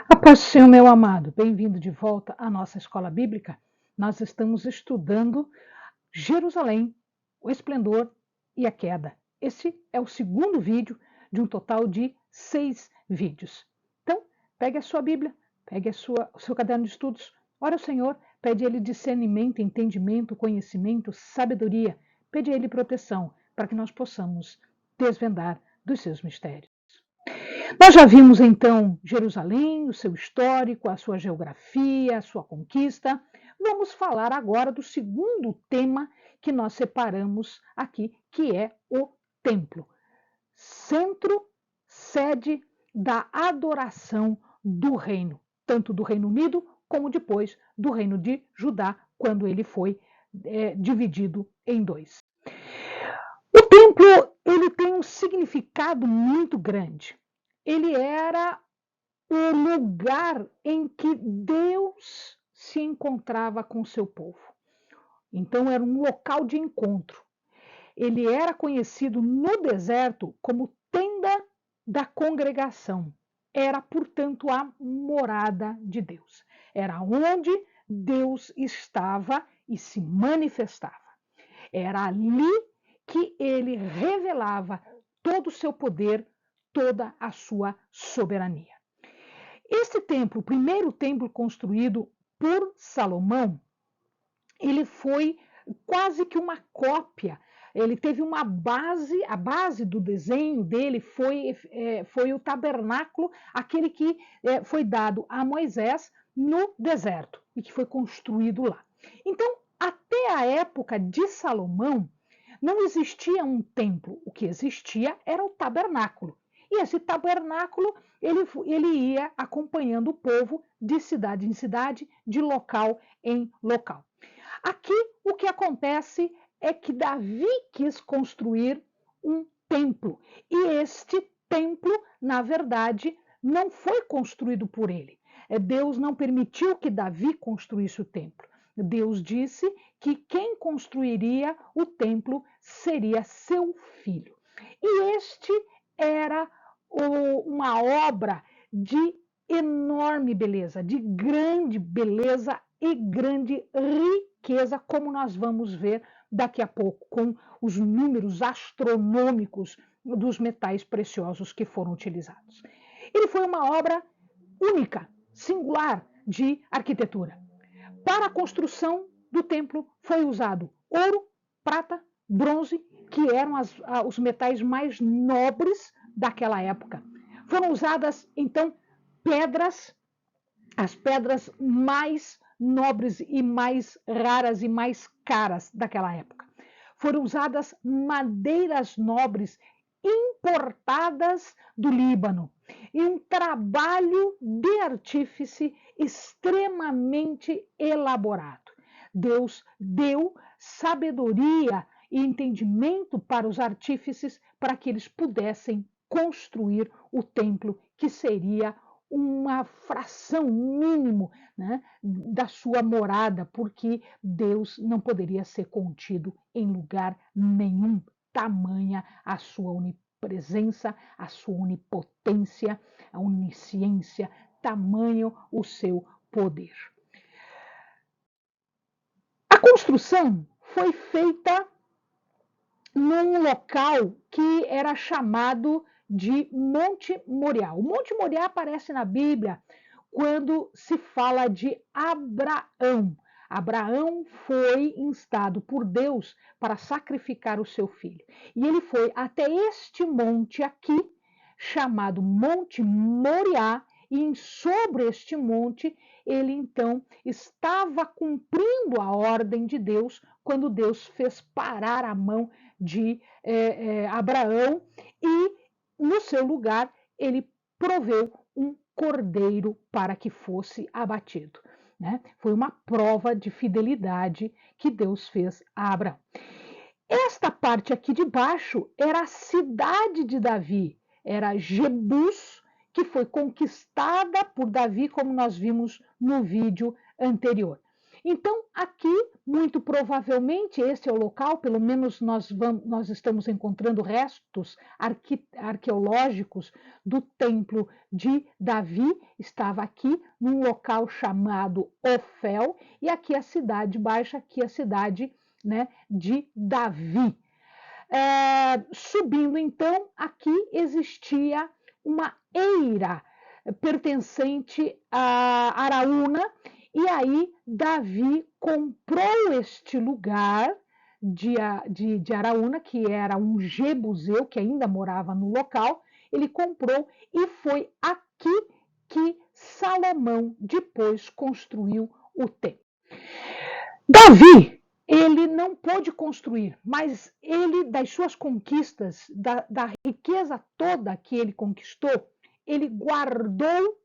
A paz do Senhor, meu amado, bem-vindo de volta à nossa escola bíblica. Nós estamos estudando Jerusalém, o esplendor e a queda. Esse é o segundo vídeo de um total de 6 vídeos. Então, pegue a sua Bíblia, pegue o seu caderno de estudos, ore ao Senhor, pede a Ele discernimento, entendimento, conhecimento, sabedoria, pede a Ele proteção, para que nós possamos desvendar dos seus mistérios. Nós já vimos então Jerusalém, o seu histórico, a sua geografia, a sua conquista. Vamos falar agora do segundo tema que nós separamos aqui, que é o templo. Centro, sede da adoração do reino, tanto do Reino Unido como depois do Reino de Judá, quando ele foi dividido em dois. O templo ele tem um significado muito grande. Ele era o lugar em que Deus se encontrava com o seu povo. Então, era um local de encontro. Ele era conhecido no deserto como tenda da congregação. Era, portanto, a morada de Deus. Era onde Deus estava e se manifestava. Era ali que ele revelava todo o seu poder, toda a sua soberania. Esse templo, o primeiro templo construído por Salomão, ele foi quase que uma cópia. Ele teve uma base, a base do desenho dele foi o tabernáculo, aquele que foi dado a Moisés no deserto e que foi construído lá. Então, até a época de Salomão, não existia um templo. O que existia era o tabernáculo. E esse tabernáculo, ele ia acompanhando o povo de cidade em cidade, de local em local. Aqui, o que acontece é que Davi quis construir um templo. E este templo, na verdade, não foi construído por ele. Deus não permitiu que Davi construísse o templo. Deus disse que quem construiria o templo seria seu filho. E este era uma obra de enorme beleza, de grande beleza e grande riqueza, como nós vamos ver daqui a pouco, com os números astronômicos dos metais preciosos que foram utilizados. Ele foi uma obra única, singular de arquitetura. Para a construção do templo foi usado ouro, prata, bronze, que eram os metais mais nobres daquela época. Foram usadas, então, pedras, as pedras mais nobres e mais raras e mais caras daquela época. Foram usadas madeiras nobres importadas do Líbano, e um trabalho de artífice extremamente elaborado. Deus deu sabedoria e entendimento para os artífices para que eles pudessem construir o templo, que seria uma fração mínimo, né, da sua morada, porque Deus não poderia ser contido em lugar nenhum, tamanha a sua onipresença, a sua onipotência, a onisciência, tamanho o seu poder. A construção foi feita num local que era chamado de Monte Moriá. O Monte Moriá aparece na Bíblia quando se fala de Abraão. Abraão foi instado por Deus para sacrificar o seu filho. E ele foi até este monte aqui, chamado Monte Moriá, e sobre este monte ele então estava cumprindo a ordem de Deus quando Deus fez parar a mão de Abraão e no seu lugar ele proveu um cordeiro para que fosse abatido. Né? Foi uma prova de fidelidade que Deus fez a Abraão. Esta parte aqui de baixo era a cidade de Davi, era Jebus, que foi conquistada por Davi, como nós vimos no vídeo anterior. Então, aqui, muito provavelmente, esse é o local, pelo menos nós estamos encontrando restos arqueológicos do templo de Davi, estava aqui num local chamado Ofel, e aqui a cidade baixa, aqui a cidade, né, de Davi. Subindo, então, aqui existia uma eira pertencente a Araúna, e aí Davi comprou este lugar de Araúna, que era um jebuseu, que ainda morava no local, ele comprou, e foi aqui que Salomão depois construiu o templo. Davi, ele não pôde construir, mas ele, das suas conquistas, da riqueza toda que ele conquistou, ele guardou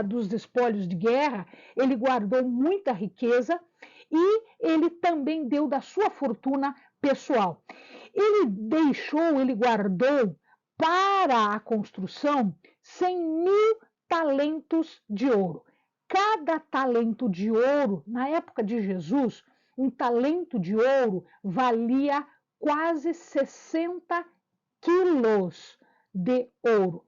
dos espólios de guerra, ele guardou muita riqueza e ele também deu da sua fortuna pessoal. Ele guardou para a construção 100.000 talentos de ouro. Cada talento de ouro, na época de Jesus, um talento de ouro valia quase 60 quilos de ouro.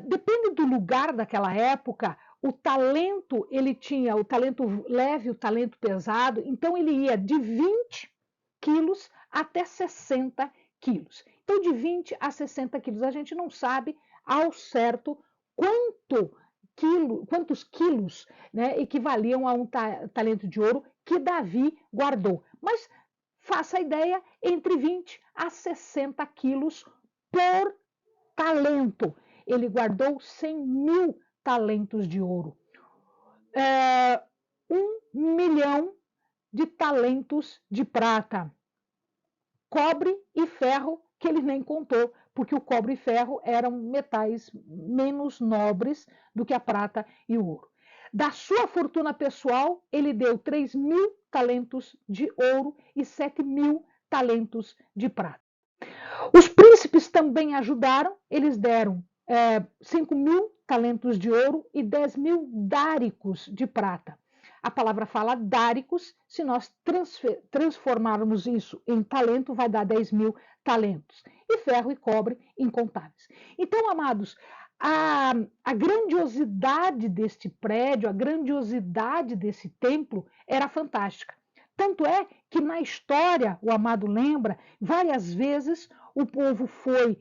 Depende do lugar daquela época, o talento, ele tinha o talento leve, o talento pesado, então ele ia de 20 quilos até 60 quilos. Então, de 20 a 60 quilos, a gente não sabe ao certo quantos quilos, né, equivaliam a um talento de ouro que Davi guardou. Mas faça a ideia, entre 20 a 60 quilos por talento. Ele guardou 100.000 talentos de ouro. 1 milhão de talentos de prata. Cobre e ferro, que ele nem contou, porque o cobre e ferro eram metais menos nobres do que a prata e o ouro. Da sua fortuna pessoal, ele deu 3.000 talentos de ouro e 7.000 talentos de prata. Os príncipes também ajudaram, eles deram 5.000 talentos de ouro e 10.000 dáricos de prata. A palavra fala dáricos, se nós transformarmos isso em talento, vai dar 10.000 talentos. E ferro e cobre incontáveis. Então, amados, a grandiosidade deste prédio, a grandiosidade desse templo era fantástica. Tanto é que na história, o amado lembra, várias vezes o povo foi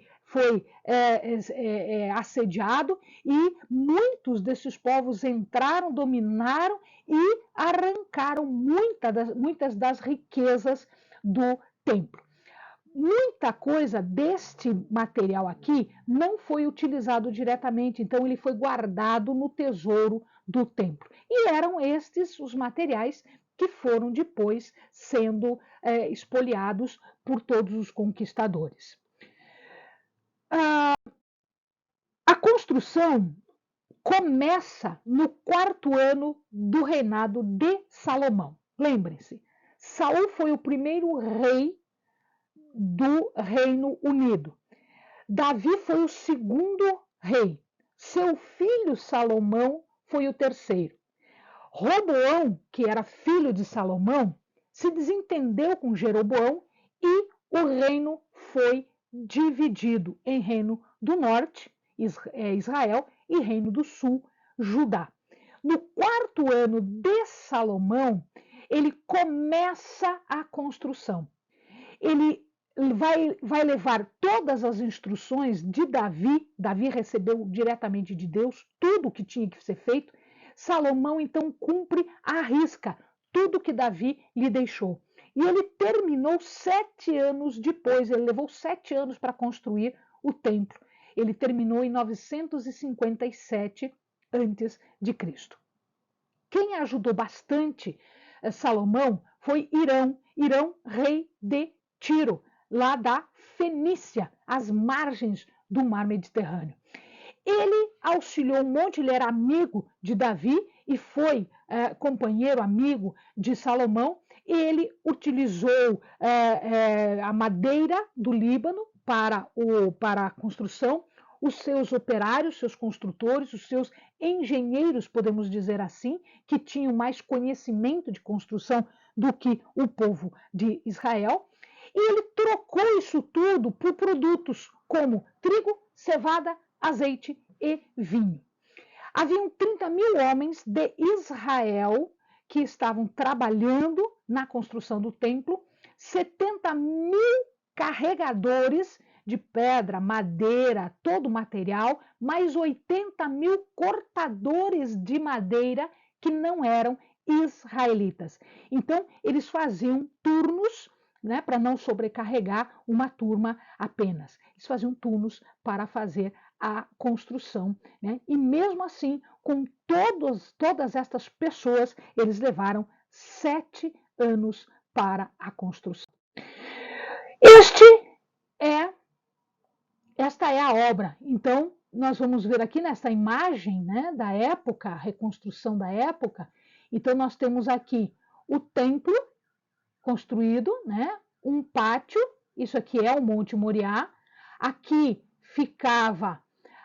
assediado e muitos desses povos entraram, dominaram e arrancaram muitas das riquezas do templo. Muita coisa deste material aqui não foi utilizado diretamente, então ele foi guardado no tesouro do templo. E eram estes os materiais que foram depois sendo espoliados por todos os conquistadores. A construção começa no 4º ano do reinado de Salomão. Lembrem-se, Saul foi o primeiro rei do Reino Unido. Davi foi o 2º rei. Seu filho Salomão foi o 3º. Roboão, que era filho de Salomão, se desentendeu com Jeroboão e o reino foi dividido em reino do norte, Israel, e reino do sul, Judá. No 4º ano de Salomão, ele começa a construção. Ele vai levar todas as instruções de Davi. Davi recebeu diretamente de Deus tudo o que tinha que ser feito. Salomão, então, cumpre à risca tudo que Davi lhe deixou. E ele terminou 7 anos depois, ele levou 7 anos para construir o templo. Ele terminou em 957 a.C. Quem ajudou bastante Salomão foi Irão, rei de Tiro, lá da Fenícia, às margens do mar Mediterrâneo. Ele auxiliou um monte, ele era amigo de Davi e foi companheiro, amigo de Salomão. Ele utilizou a madeira do Líbano para a construção, os seus operários, seus construtores, os seus engenheiros, podemos dizer assim, que tinham mais conhecimento de construção do que o povo de Israel. E ele trocou isso tudo por produtos como trigo, cevada, azeite e vinho. Haviam 30.000 homens de Israel que estavam trabalhando na construção do templo, 70.000 carregadores de pedra, madeira, todo o material, mais 80.000 cortadores de madeira que não eram israelitas. Então, eles faziam turnos, né, para não sobrecarregar uma turma apenas. Eles faziam turnos para fazer a construção, né? E mesmo assim, com todas estas pessoas, eles levaram 7 anos para a construção. Esta é a obra. Então, nós vamos ver aqui nessa imagem, né, da época, a reconstrução da época. Então, nós temos aqui o templo construído, né, um pátio, isso aqui é o Monte Moriá. Aqui ficava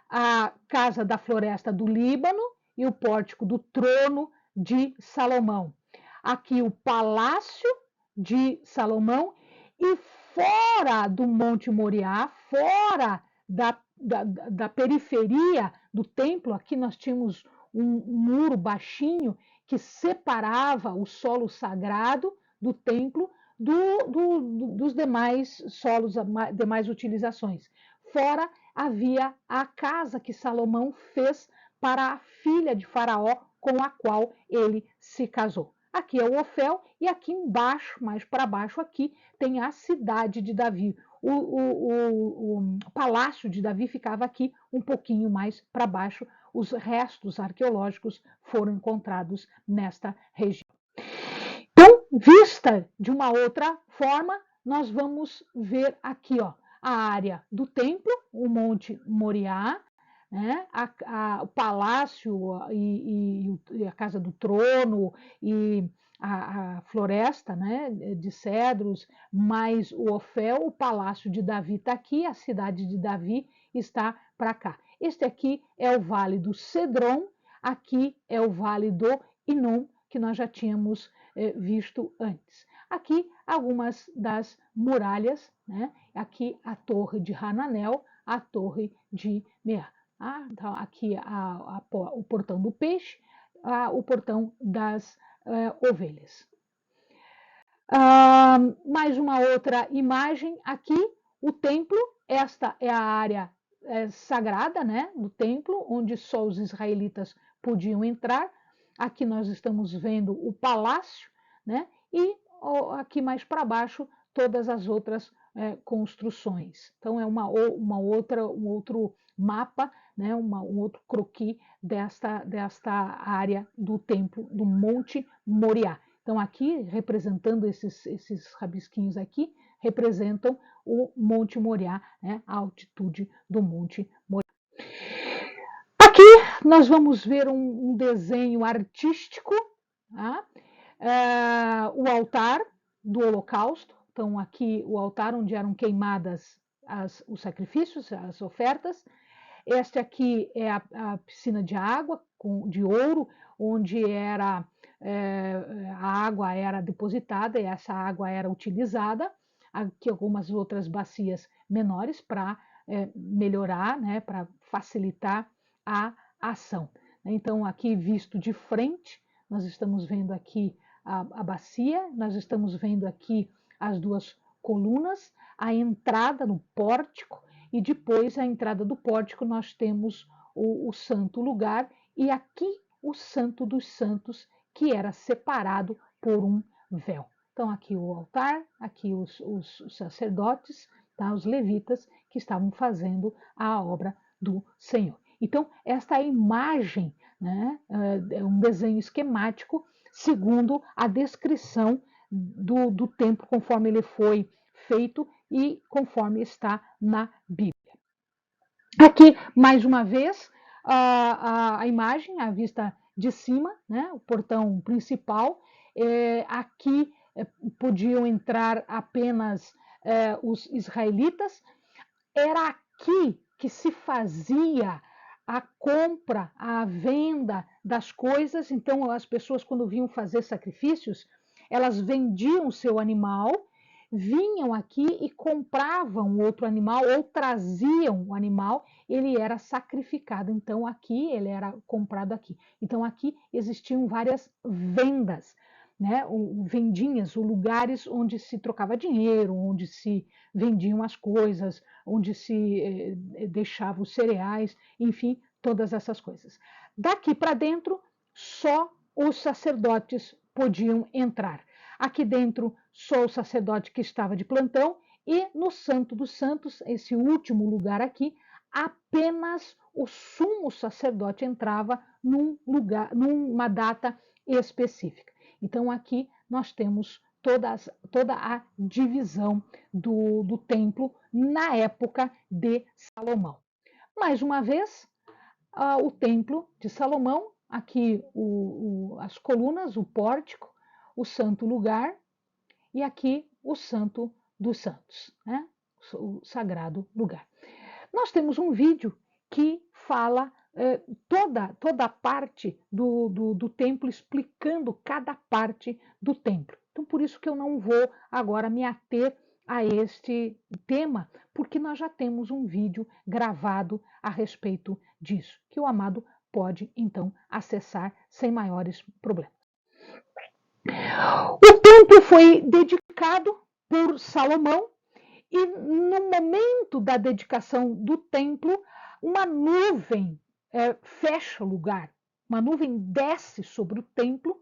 a casa da floresta do Líbano e o pórtico do trono de Salomão. Aqui o palácio de Salomão e fora do Monte Moriá, fora da periferia do templo, aqui nós tínhamos um muro baixinho que separava o solo sagrado do templo dos demais solos, demais utilizações. Fora havia a casa que Salomão fez para a filha de Faraó com a qual ele se casou. Aqui é o Ofel e aqui embaixo, mais para baixo aqui, tem a cidade de Davi. O palácio de Davi ficava aqui um pouquinho mais para baixo. Os restos arqueológicos foram encontrados nesta região. Então, vista de uma outra forma, nós vamos ver aqui, ó, a área do templo, o Monte Moriá, né, o palácio e a casa do trono e a floresta, né, de cedros, mais o Ofel, o palácio de Davi está aqui, a cidade de Davi está para cá. Este aqui é o Vale do Cedron, aqui é o Vale do Inom, que nós já tínhamos visto antes. Aqui algumas das muralhas, né? Aqui a torre de Hananel, a torre de Meah. Então, aqui o portão do peixe, o portão das ovelhas. Mais uma outra imagem aqui, o templo, esta é a área sagrada, né, do templo, onde só os israelitas podiam entrar. Aqui nós estamos vendo o palácio, né, e aqui mais para baixo todas as outras construções. Então é um outro mapa, né, um outro croquis desta área do templo do Monte Moriá. Então aqui, representando esses rabisquinhos aqui, representam o Monte Moriá, né, a altitude do Monte Moriá. Aqui nós vamos ver um desenho artístico, tá? O altar do Holocausto. Então aqui o altar onde eram queimadas os sacrifícios, as ofertas. Este aqui é a piscina de água de ouro, onde a água era depositada e essa água era utilizada. Aqui algumas outras bacias menores para melhorar, né, para facilitar a ação. Então, aqui visto de frente, nós estamos vendo aqui a bacia, nós estamos vendo aqui as duas colunas, a entrada no pórtico, e depois a entrada do pórtico nós temos o santo lugar, e aqui o santo dos santos, que era separado por um véu. Então aqui o altar, aqui os sacerdotes, tá, os levitas, que estavam fazendo a obra do Senhor. Então esta imagem, né, é um desenho esquemático, segundo a descrição do templo, conforme ele foi feito e conforme está na Bíblia. Aqui, mais uma vez, a imagem, a vista de cima, né, o portão principal. Aqui podiam entrar apenas os israelitas. Era aqui que se fazia a compra, a venda das coisas. Então, as pessoas, quando vinham fazer sacrifícios, elas vendiam o seu animal, vinham aqui e compravam outro animal ou traziam o animal, ele era sacrificado. Então, aqui, ele era comprado aqui. Então, aqui existiam várias vendas, né? Vendinhas, lugares onde se trocava dinheiro, onde se vendiam as coisas, onde se deixava os cereais, enfim, todas essas coisas. Daqui para dentro, só os sacerdotes podiam entrar. Aqui dentro, só o sacerdote que estava de plantão, e no Santo dos Santos, esse último lugar aqui, apenas o sumo sacerdote entrava numa data específica. Então, aqui nós temos toda a divisão do templo na época de Salomão. Mais uma vez, o templo de Salomão, aqui as colunas, o pórtico, o santo lugar, e aqui o Santo dos Santos, né? O sagrado lugar. Nós temos um vídeo que fala toda a parte do templo, explicando cada parte do templo. Então, por isso que eu não vou agora me ater a este tema, porque nós já temos um vídeo gravado a respeito disso, que o amado pode, então, acessar sem maiores problemas. O templo foi dedicado por Salomão, e no momento da dedicação do templo, uma nuvem fecha o lugar, uma nuvem desce sobre o templo,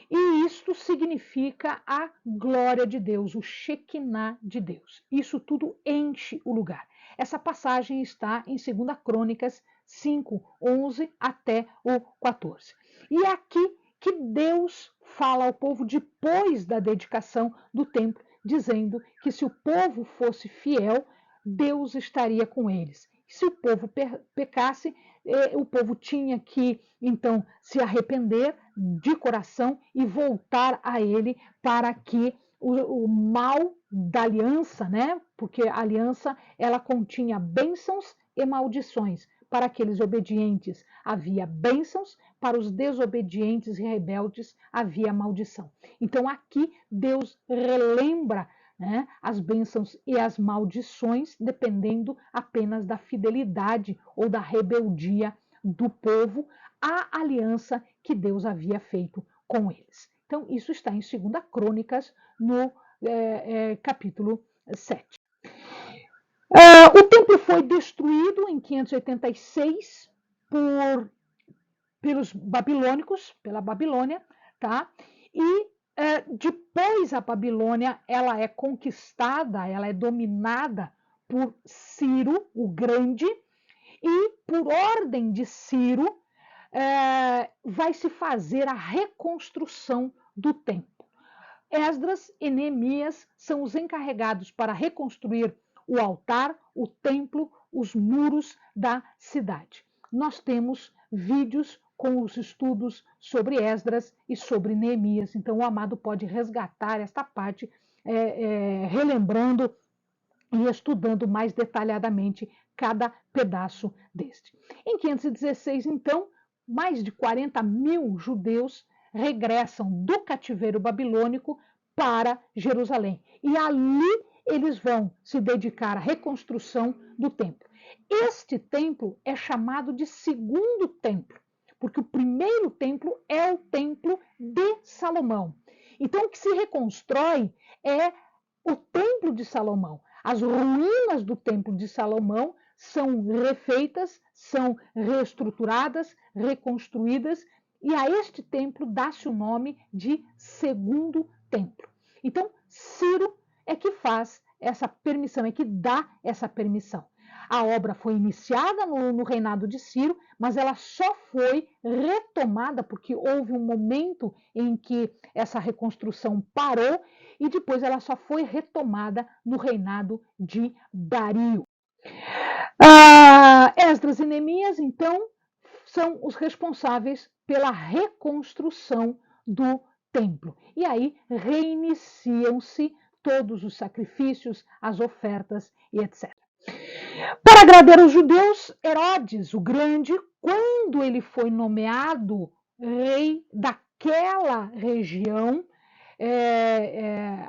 e isto significa a glória de Deus, o Shekinah de Deus. Isso tudo enche o lugar. Essa passagem está em 2 Crônicas 5, 11 até o 14. E é aqui que Deus fala ao povo depois da dedicação do templo, dizendo que se o povo fosse fiel, Deus estaria com eles. Se o povo pecasse, o povo tinha que, então, se arrepender de coração e voltar a ele para que o mal da aliança, né? Porque a aliança, ela continha bênçãos e maldições. Para aqueles obedientes havia bênçãos, para os desobedientes e rebeldes havia maldição. Então aqui Deus relembra, né, as bênçãos e as maldições, dependendo apenas da fidelidade ou da rebeldia do povo à aliança que Deus havia feito com eles. Então, isso está em 2 Crônicas, no capítulo 7. O templo foi destruído em 586 pelos babilônicos, pela Babilônia, tá? E depois a Babilônia, ela é conquistada, ela é dominada por Ciro o Grande, e por ordem de Ciro vai se fazer a reconstrução do templo. Esdras e Neemias são os encarregados para reconstruir o altar, o templo, os muros da cidade. Nós temos vídeos com os estudos sobre Esdras e sobre Neemias, então o amado pode resgatar esta parte, relembrando e estudando mais detalhadamente cada pedaço deste. Em 516, então, mais de 40 mil judeus regressam do cativeiro babilônico para Jerusalém. E ali eles vão se dedicar à reconstrução do templo. Este templo é chamado de segundo templo, porque o primeiro templo é o templo de Salomão. Então, o que se reconstrói é o templo de Salomão. As ruínas do templo de Salomão são refeitas, são reestruturadas, reconstruídas, e a este templo dá-se o nome de segundo templo. Então, Ciro é que faz essa permissão, é que dá essa permissão. A obra foi iniciada no reinado de Ciro, mas ela só foi retomada porque houve um momento em que essa reconstrução parou, e depois ela só foi retomada no reinado de Dario. Esdras e Neemias, então, são os responsáveis pela reconstrução do templo. E aí reiniciam-se todos os sacrifícios, as ofertas e etc. Para agradar os judeus, Herodes o Grande, quando ele foi nomeado rei daquela região,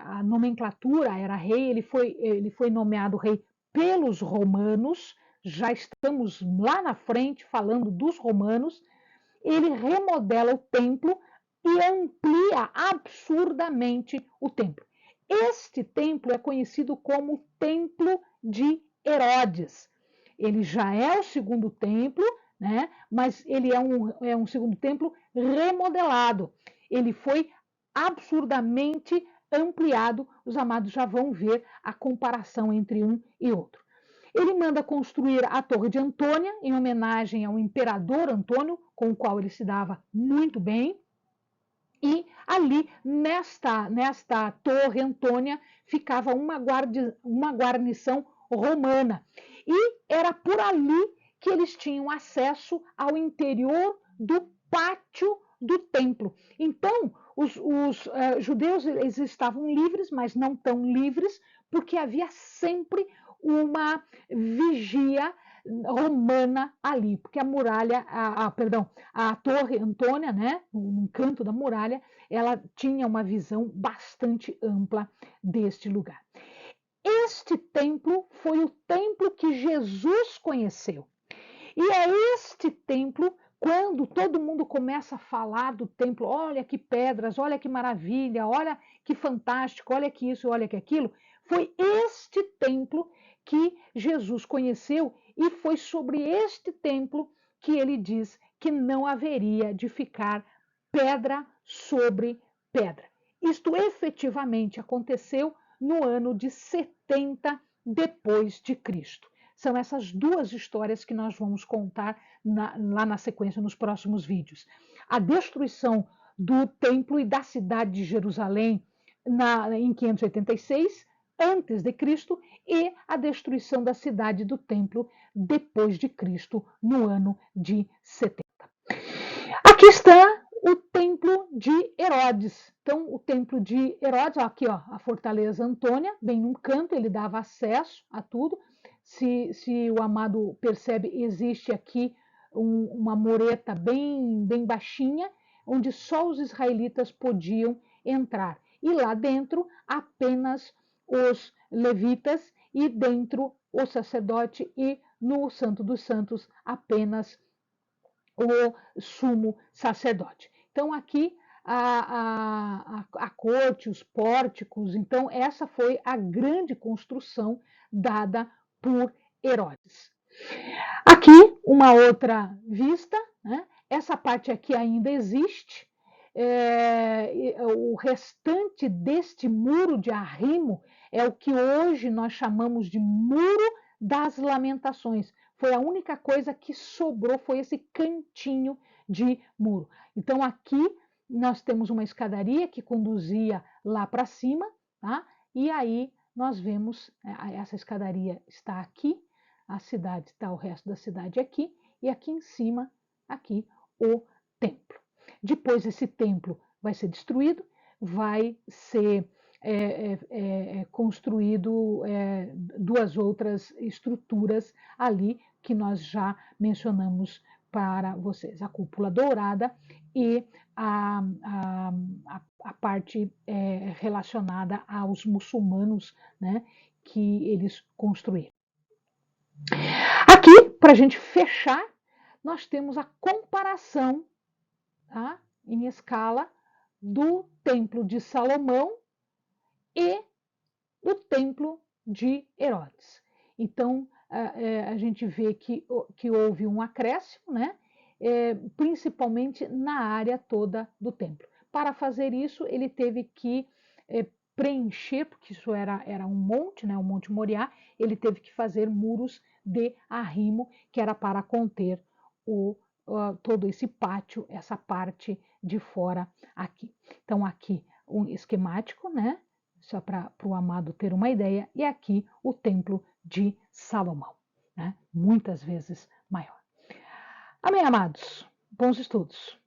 a nomenclatura era rei, ele foi nomeado rei pelos romanos, já estamos lá na frente falando dos romanos, ele remodela o templo e amplia absurdamente o templo. Este templo é conhecido como Templo de Herodes. Ele já é o segundo templo, né? Mas ele é um segundo templo remodelado. Ele foi absurdamente ampliado. Os amados já vão ver a comparação entre um e outro. Ele manda construir a Torre de Antônia, em homenagem ao imperador Antônio, com o qual ele se dava muito bem. E ali, nesta Torre Antônia, ficava uma guarnição romana. E era por ali que eles tinham acesso ao interior do pátio do templo. Então, os judeus eles estavam livres, mas não tão livres, porque havia sempre uma vigia romana ali, porque a muralha, a Torre Antônia, né, no canto da muralha, ela tinha uma visão bastante ampla deste lugar. Este templo foi o templo que Jesus conheceu. E é este templo, quando todo mundo começa a falar do templo, olha que pedras, olha que maravilha, olha que fantástico, olha que isso, olha que aquilo, foi este templo que Jesus conheceu e foi sobre este templo que ele diz que não haveria de ficar pedra sobre pedra. Isto efetivamente aconteceu no ano de 70 depois de Cristo. São essas duas histórias que nós vamos contar lá na sequência, nos próximos vídeos. A destruição do templo e da cidade de Jerusalém em 586 antes de Cristo e a destruição da cidade do templo depois de Cristo no ano de 70. Aqui está o templo de Herodes. Então, o templo de Herodes, aqui ó, a fortaleza Antônia, bem num canto, ele dava acesso a tudo. Se o amado percebe, existe aqui uma mureta bem baixinha, onde só os israelitas podiam entrar. E lá dentro, apenas os levitas, e dentro o sacerdote, e no Santo dos Santos, apenas o sumo sacerdote. Então, aqui a corte, os pórticos, então, essa foi a grande construção dada por Herodes. Aqui, uma outra vista, né? Essa parte aqui ainda existe. O restante deste muro de arrimo é o que hoje nós chamamos de Muro das Lamentações. Foi a única coisa que sobrou, foi esse cantinho de muro. Então, aqui nós temos uma escadaria que conduzia lá para cima, tá? E aí nós vemos, essa escadaria está aqui, a cidade está, o resto da cidade aqui, e aqui em cima, aqui, o templo. Depois esse templo vai ser destruído, vai ser construído duas outras estruturas ali que nós já mencionamos para vocês, a cúpula dourada e a parte relacionada aos muçulmanos, né, que eles construíram. Aqui, para a gente fechar, nós temos a comparação, tá, em escala do Templo de Salomão e do Templo de Herodes. Então, a gente vê que houve um acréscimo, né? Principalmente na área toda do templo. Para fazer isso, ele teve que preencher, porque isso era um monte, né? O Monte Moriá, ele teve que fazer muros de arrimo, que era para conter todo esse pátio, essa parte de fora aqui. Então, aqui um esquemático, né? Só para o amado ter uma ideia, e aqui o Templo de Salomão, né? Muitas vezes maior. Amém, amados? Bons estudos!